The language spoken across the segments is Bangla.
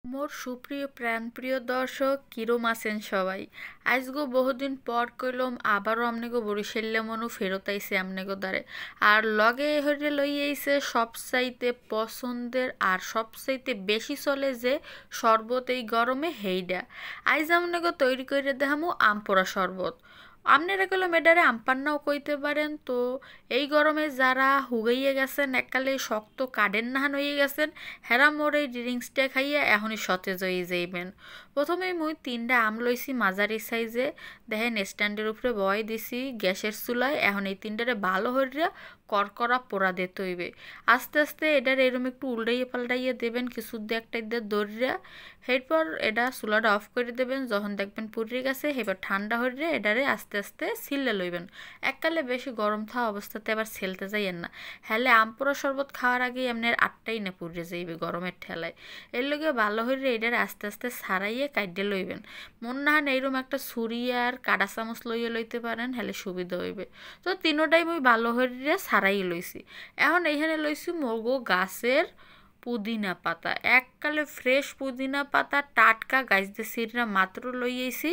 মোর সুপ্রিয় প্রাণপ্রিয় দর্শক কিরম আছেন সবাই। আজগো বহুদিন পর কইলাম আবারও আমনেগো বরিশাল্য মনু ফেরত আইছে আমনেগো দ্বারে। আর লগে হইরে লই আইছে সবচাইতে পছন্দের আর সবচাইতে বেশি চলে যে শরবত এই গরমে হেইডা। আইজ আমনেগো তৈরি করে দেখামু আমপোড়া শরবত। আপনারা কইলো মেডারে আমপান্নাও কইতে পারেন। তো এই গরমে যারা হুগাইয়ে গেছেন এককালে শক্ত কাডেন নাহান হয়ে গেছেন, হেরা মোর এই ড্রিঙ্কসটা খাইয়া এখনই সতেজ হয়ে যাইবেন। প্রথমে মুই 3টা আম লইছি মাঝারি সাইজে, দেখেন স্ট্যান্ডের উপরে বয় দিছি গ্যাসের চুলায়। এখন এই 3টারে ভালো হইয়া করকরা পোড়া দিতে হইবে। আস্তে আস্তে এটার এরম একটু উল্টাইয়ে পাল্টাইয়ে দেবেন কিছু দিয়ে একটা দিয়ে দৌড়িয়া। এরপর এটা চুলাটা অফ করে দেবেন। যখন দেখবেন পুড়ে গেছে এবার ঠান্ডা হইলে এটারে আস্তে আস্তে ছিলে লইবেন। এককালে বেশি গরম থাকা অবস্থাতে আবার ছেলতে যাইয়েন না, হ্যালে আমপোড়া শরবত খাওয়ার আগে আপনার আটটাই না পুড়ে যাইবে গরমের ঠেলায়। এর লগে ভালো হইলে এটারে আস্তে আস্তে সারাইয়ে কাইডে লইবেন। মন না হয় এইরকম একটা ছুরি আর কাটা চামচ লইয়ে লইতে পারেন, হ্যালে সুবিধা হইবে। তো তিনোটাই মুই ভালো হইরে সারাই লইছি। এখন এইখানে লইছি মগো গাছের পুদিনা পাতা, এককালে ফ্রেশ পুদিনা পাতা টাটকা গাছ দিয়ে সিররা মাত্র লইয়েছি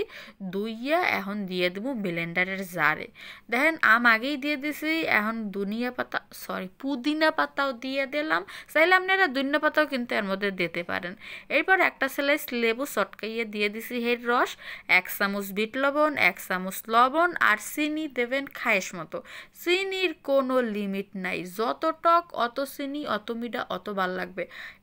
দুইয়া। এখন দিয়ে দেবো ব্লেন্ডারের জারে। দেখেন আম আগেই দিয়ে দিছি, এখন পুদিনা পাতাও দিয়ে দিলাম। চাইলে আপনারা ধনিয়া পাতাও কিন্তু এর মধ্যে দিতে পারেন। এরপর একটা স্লাইস লেবু চটকাইয়ে দিয়ে দিছি এর রস, 1 চামচ বিট লবণ, 1 চামচ লবণ আর চিনি দেবেন খায়েশ মতো। চিনির কোনো লিমিট নাই, যত টক অত চিনি, অত মিঠা অত ভাল লাগবে।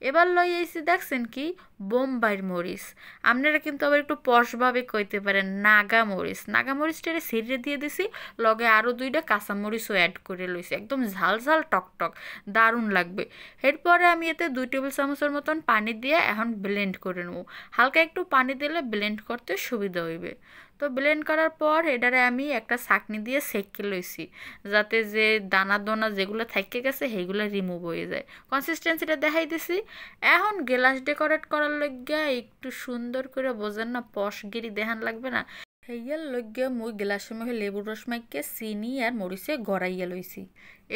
এবার লই আইছি দেখছেন কি বোম্বাইয়ের মরিচ। আপনারা কিন্তু আবার একটু পশভাবে কইতে পারেন নাগা মরিচ। নাগা মরিচটারে ছিঁড়ে দিয়ে দিছি, লগে আরও 2টা কাঁচা মরিচও অ্যাড করে লইছি, একদম ঝাল ঝাল টক টক দারুণ লাগবে। এরপরে আমি এতে 2 টেবিল চামচের মতন পানি দিয়ে এখন ব্লেন্ড করে নেব। হালকা একটু পানি দিলে ব্লেন্ড করতে সুবিধা হইবে। তো ব্লেন্ড করার পর এটারে আমি একটা ছাঁকনি দিয়ে সেঁকে লইছি, যাতে যে দানা দানা যেগুলো থাইকে গেছে সেইগুলো রিমুভ হয়ে যায়। কনসিস্টেন্সিটা দেখাই দিছি। এখন গ্লাস ডেকোরেট করার লইগা একটু সুন্দর করে বোঝেন না, পশগিরি দেখান লাগবে না, হেয়ার লইগা মুই গ্লাসের মধ্যে লেবুর রস মাইকে চিনি আর মরিচে গড়াইয়া লইছি।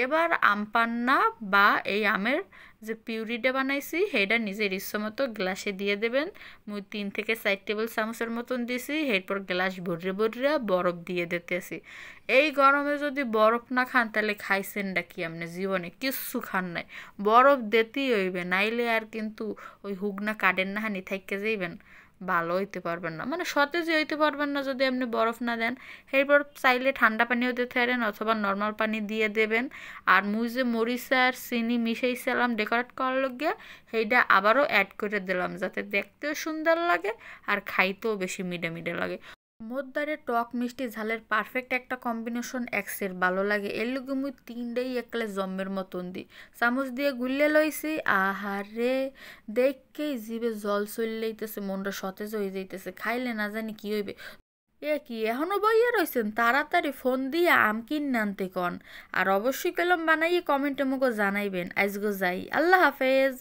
এবার আম পান্না বা এই আমের যে পিউরিটা বানাইছি সেটা নিজের ইচ্ছা মতো গ্লাসে দিয়ে দেবেন। মুই 3 থেকে 4 টেবিল চামচের মতন দিছি। এরপর গ্লাস ভরে ভরে বরফ দিয়ে দিতেছি। এই গরমে যদি বরফ না খান তাহলে খাইছেনটা কি, আপনি জীবনে কিচ্ছু খান নাই। বরফ দিতেই হইবে, নাইলে আর কিন্তু ওই হুগনা কাডেন না হানি থাইকে যাইবেন, ভালো হইতে পারবেন না, মানে সতেজই হইতে পারবেন না যদি আপনি বরফ না দেন। এরপর চাইলে ঠান্ডা পানিও দিতে পারেন অথবা নর্মাল পানি দিয়ে দেবেন। আর মুই যে মরিচ আর চিনি মিশাইছিলাম ডেকোরেট করার লগে সেইটা আবারও অ্যাড করে দিলাম, যাতে দেখতেও সুন্দর লাগে আর খাইতেও বেশি মিডে মিডে লাগে। মোদ্দারে টক মিষ্টি ঝালের পারফেক্ট একটা কম্বিনেশন একসের ভালো লাগে। এর লগে মুই 3টাই একলে জম্মের মতন দিই, চামচ দিয়ে গুলিয়ে লইছি। আহারে দেখকেই জিভে জল চললেইতেছে, মনটা সতেজ হয়ে যাইতেছে, খাইলে না জানি কি হইবে। এ কি এখনো বইয়া রইছেন, তাড়াতাড়ি ফোন দিয়ে আম কিনে আনতে কন। আর অবশ্যই কলম বানাইয়ে কমেন্টে মুখো জানাইবেন। আজগো যাই, আল্লাহ হাফেজ।